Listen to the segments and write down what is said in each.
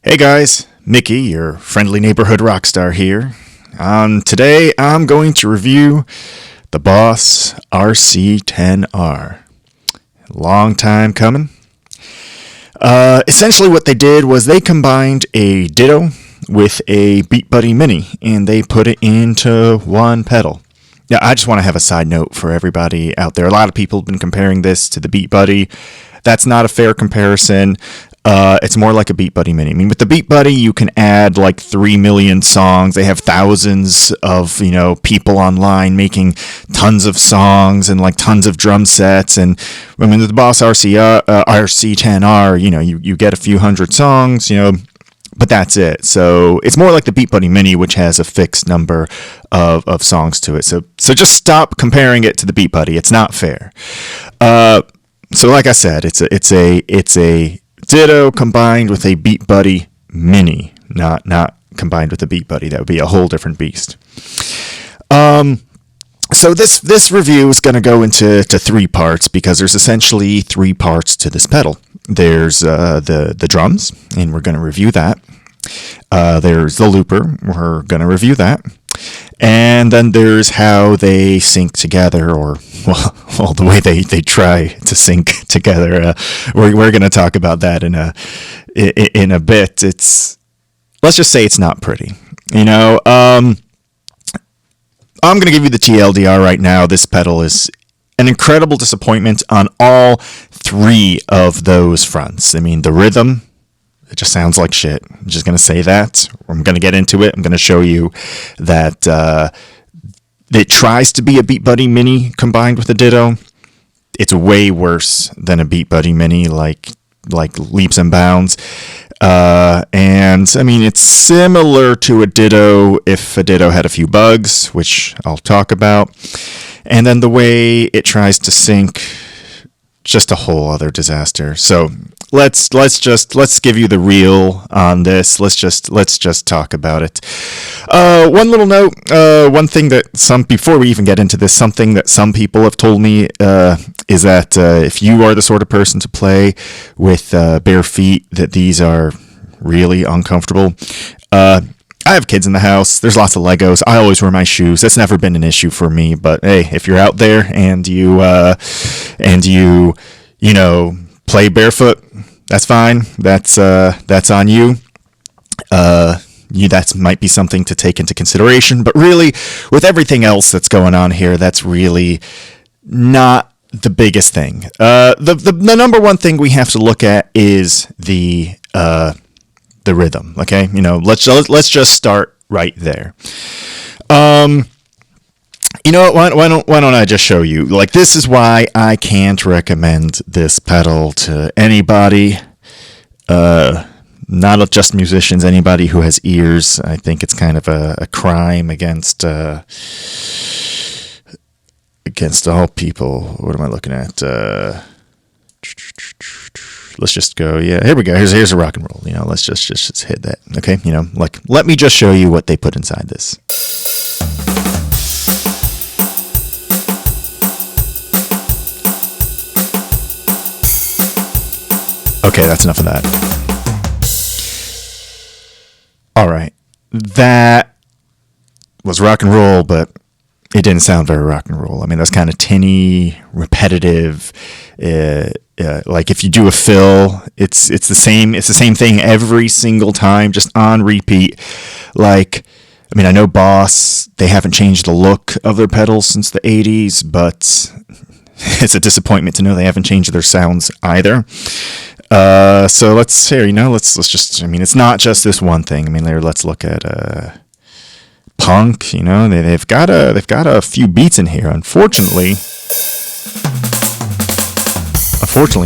Hey guys, Mickey, your friendly neighborhood rock star here. Today I'm going to review the Boss RC-10R. Long time coming. Essentially what they did was they combined a Ditto with a Beat Buddy Mini and they put it into one pedal. Now, I just want to have a side note for everybody out there. A lot of people have been comparing this to the Beat Buddy. That's not a fair comparison. It's more like a Beat Buddy Mini. I mean, with the Beat Buddy, you can add like 3 million songs. They have thousands of, people online making tons of songs and like tons of drum sets. And I mean, with the Boss RC-10R, you get a few hundred songs, but that's it. So it's more like the Beat Buddy Mini, which has a fixed number of songs to it. So just stop comparing it to the Beat Buddy. It's not fair. So like I said, it's a Ditto combined with a Beat Buddy Mini, not combined with a Beat Buddy. That would be a whole different beast. So this review is going to go into three parts because there's essentially three parts to this pedal. There's the drums, and we're going to review that. There's the looper. We're going to review that. And then there's how they sync together, or well, the way they try to sync together. We're going to talk about that in a bit. Let's just say it's not pretty. I'm going to give you the TLDR right now. This pedal is an incredible disappointment on all three of those fronts. I mean, the rhythm, it just sounds like shit. I'm just going to say that. I'm going to get into it. I'm going to show you that it tries to be a Beat Buddy Mini combined with a Ditto. It's way worse than a Beat Buddy Mini, like leaps and bounds. And I mean, it's similar to a Ditto if a Ditto had a few bugs, which I'll talk about. And then the way it tries to sync, just a whole other disaster. So let's give you the real on this. Let's just talk about it. One little note, one thing that before we even get into this, something that some people have told me is that if you are the sort of person to play with bare feet, that these are really uncomfortable. I have kids in the house. There's lots of Legos. I always wear my shoes. That's never been an issue for me. But hey, if you're out there and you play barefoot, that's fine. That's on you. That might be something to take into consideration. But really, with everything else that's going on here, that's really not the biggest thing. The number one thing we have to look at is the rhythm. Okay, let's just start right there. You know what? Why don't I just show you? Like, this is why I can't recommend this pedal to anybody. Not just musicians. Anybody who has ears. I think it's kind of a crime against all people. What am I looking at? Let's just go. Yeah, here we go. Here's a rock and roll. Let's just hit that. Okay. Let me just show you what they put inside this. Okay, that's enough of that. All right. That was rock and roll, but it didn't sound very rock and roll. I mean, that's kind of tinny, repetitive. Like if you do a fill, it's the same thing every single time, just on repeat. Like, I mean, I know Boss, they haven't changed the look of their pedals since the 80s, but it's a disappointment to know they haven't changed their sounds either. So let's just, I mean, it's not just this one thing. I mean, let's look at punk. They've got a few beats in here. Unfortunately,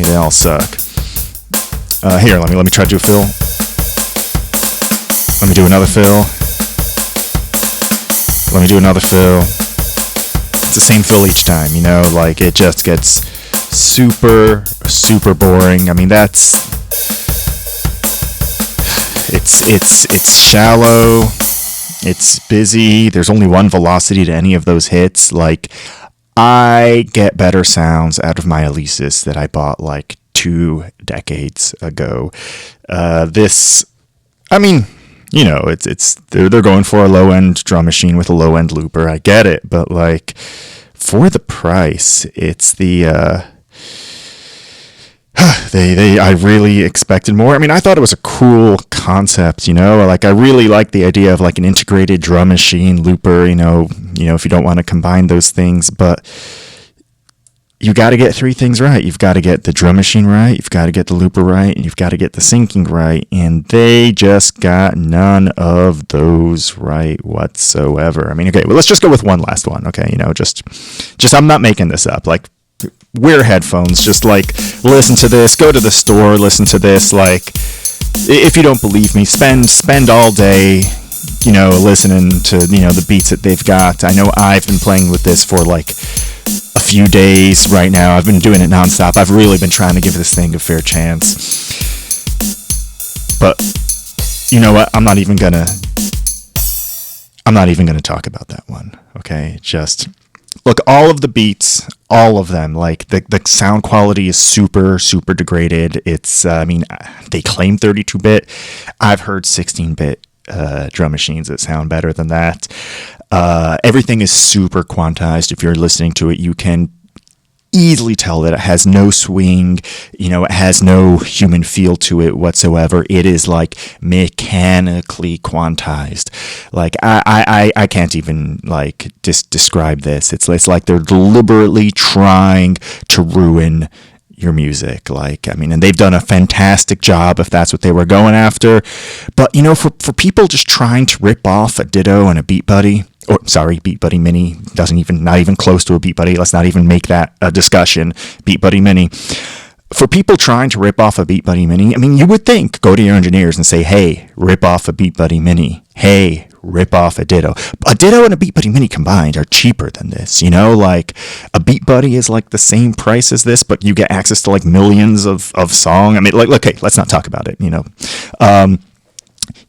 they all suck. Here, let me try to do a fill. Let me do another fill. Let me do another fill. It's the same fill each time, like it just gets super boring. I mean, it's shallow. It's busy. There's only one velocity to any of those hits. Like, I get better sounds out of my Alesis that I bought like 2 decades ago. This I mean, it's they're going for a low end drum machine with a low end looper. I get it, but like for the price, it's the I really expected more. I mean, I thought it was a cool concept, like I really like the idea of like an integrated drum machine looper, if you don't want to combine those things, but you got to get three things right. You've got to get the drum machine right, you've got to get the looper right, and you've got to get the syncing right, and they just got none of those right whatsoever. I mean, okay, well, let's just go with one last one, okay? Just I'm not making this up. Like, wear headphones, just like listen to this, go to the store, listen to this. Like, if you don't believe me, spend all day, listening to, the beats that they've got. I know I've been playing with this for like a few days right now. I've been doing it nonstop. I've really been trying to give this thing a fair chance. But you know what? I'm not even gonna talk about that one. Okay, just look, all of the beats, all of them, like the sound quality is super, super degraded. It's, they claim 32-bit. I've heard 16-bit drum machines that sound better than that. Everything is super quantized. If you're listening to it, you can easily tell that it has no swing, it has no human feel to it whatsoever. It is like mechanically quantized. Like I can't even like describe this. It's like they're deliberately trying to ruin your music. Like, and they've done a fantastic job if that's what they were going after. But for people just trying to rip off a Ditto and a Beat Buddy, Beat Buddy Mini, not even close to a Beat Buddy. Let's not even make that a discussion. Beat Buddy Mini. For people trying to rip off a Beat Buddy Mini, you would think, go to your engineers and say, hey, rip off a Beat Buddy Mini. Hey, rip off a Ditto. A Ditto and a Beat Buddy Mini combined are cheaper than this, like a Beat Buddy is like the same price as this, but you get access to like millions of song. Okay, let's not talk about it,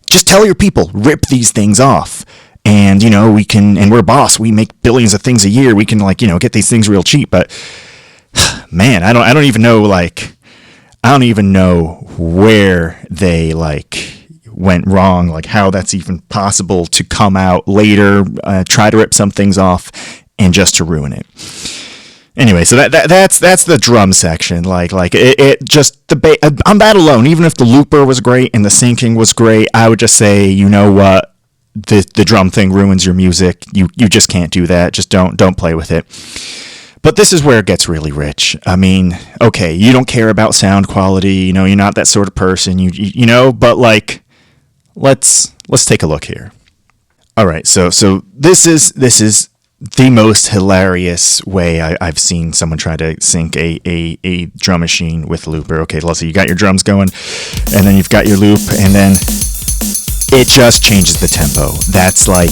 just tell your people, rip these things off. And, we can, and we're Boss, we make billions of things a year. We can get these things real cheap, but man, I don't even know, where they went wrong, like how that's even possible to come out later, try to rip some things off and just to ruin it. Anyway, so that's the drum section. It just on that alone, even if the looper was great and the syncing was great, I would just say, you know what? The drum thing ruins your music. You just can't do that. Just don't play with it. But this is where it gets really rich. Okay, you don't care about sound quality. You're not that sort of person. But let's take a look here. All right, so this is the most hilarious way I've seen someone try to sync a drum machine with looper. Okay, let's see. You got your drums going, and then you've got your loop, and then it just changes the tempo. That's like,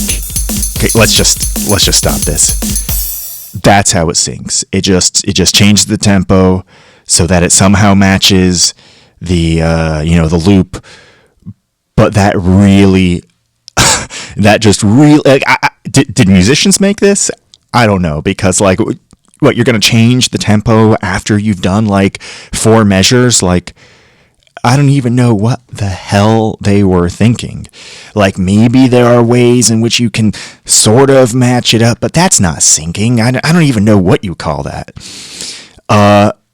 okay, let's just stop this. That's how it syncs. It just changes the tempo so that it somehow matches the the loop. But that really, did musicians make this? I don't know, because what, you're gonna change the tempo after you've done 4 measures? I don't even know what the hell they were thinking. Maybe there are ways in which you can sort of match it up, but that's not syncing. I don't even know what you call that.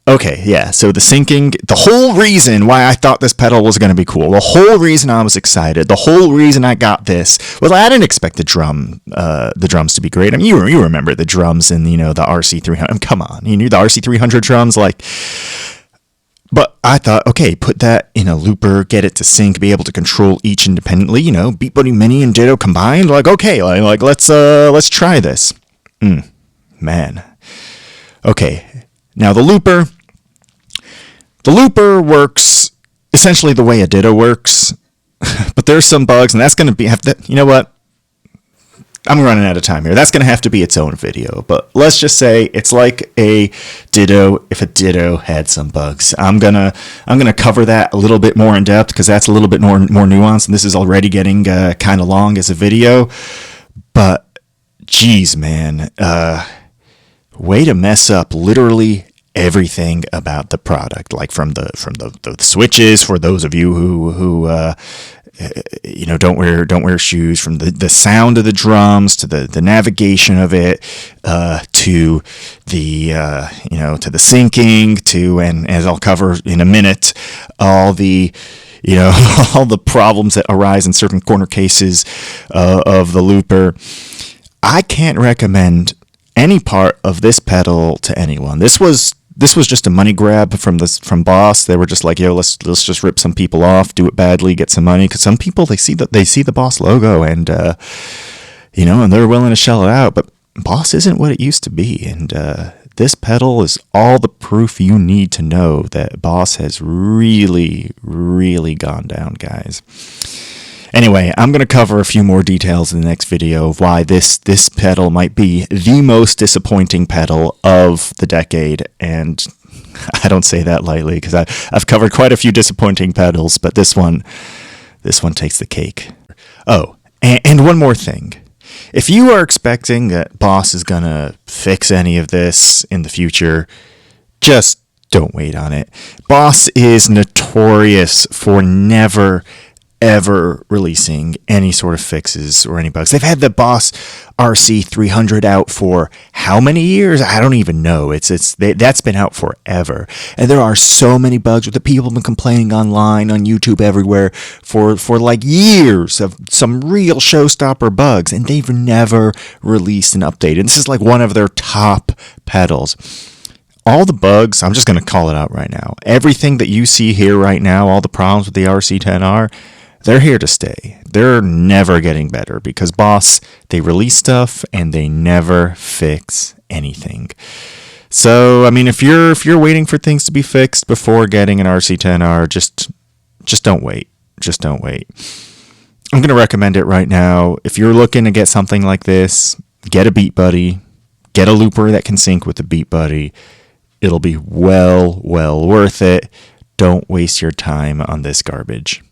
Okay, yeah, so the syncing, the whole reason why I thought this pedal was going to be cool, the whole reason I was excited, the whole reason I got this was I didn't expect the drums to be great. You remember the drums in, the RC-300. Come on, you knew the RC-300 drums, But I thought, okay, put that in a looper, get it to sync, be able to control each independently, Beat Buddy Mini and Ditto combined, okay, let's try this. Man. Okay, now the looper works essentially the way a Ditto works, but there's some bugs, and that's going to you know what? I'm running out of time here. That's going to have to be its own video, but let's just say it's like a Ditto if a Ditto had some bugs. I'm gonna cover that a little bit more in depth because that's a little bit more nuanced, and this is already getting kind of long as a video. But geez, man, way to mess up literally everything about the product, from the switches, for those of you who don't wear shoes. From the sound of the drums to the navigation of it, to the to the syncing, to, and as I'll cover in a minute, all the all the problems that arise in certain corner cases of the looper. I can't recommend any part of this pedal to anyone. This was just a money grab from Boss. They were just like, yo, let's just rip some people off, do it badly, get some money. Because some people, they see the Boss logo, and and they're willing to shell it out. But Boss isn't what it used to be, and this pedal is all the proof you need to know that Boss has really, really gone down, guys. Anyway, I'm going to cover a few more details in the next video of why this pedal might be the most disappointing pedal of the decade. And I don't say that lightly, because I've covered quite a few disappointing pedals, but this one takes the cake. Oh, and one more thing. If you are expecting that Boss is going to fix any of this in the future, just don't wait on it. Boss is notorious for never ever releasing any sort of fixes or any bugs. They've had the Boss RC-10R out for how many years? I don't even know. That's been out forever, and there are so many bugs that people have been complaining online, on YouTube, everywhere for like years of some real showstopper bugs, and they've never released an update. And this is like one of their top pedals. All the bugs, I'm just going to call it out right now. Everything that you see here right now, all the problems with the RC-10R, they're here to stay. They're never getting better, because Boss, they release stuff and they never fix anything. So, I mean, if you're waiting for things to be fixed before getting an RC-10R, just don't wait. Just don't wait. I'm going to recommend it right now. If you're looking to get something like this, get a Beat Buddy. Get a looper that can sync with the Beat Buddy. It'll be well worth it. Don't waste your time on this garbage.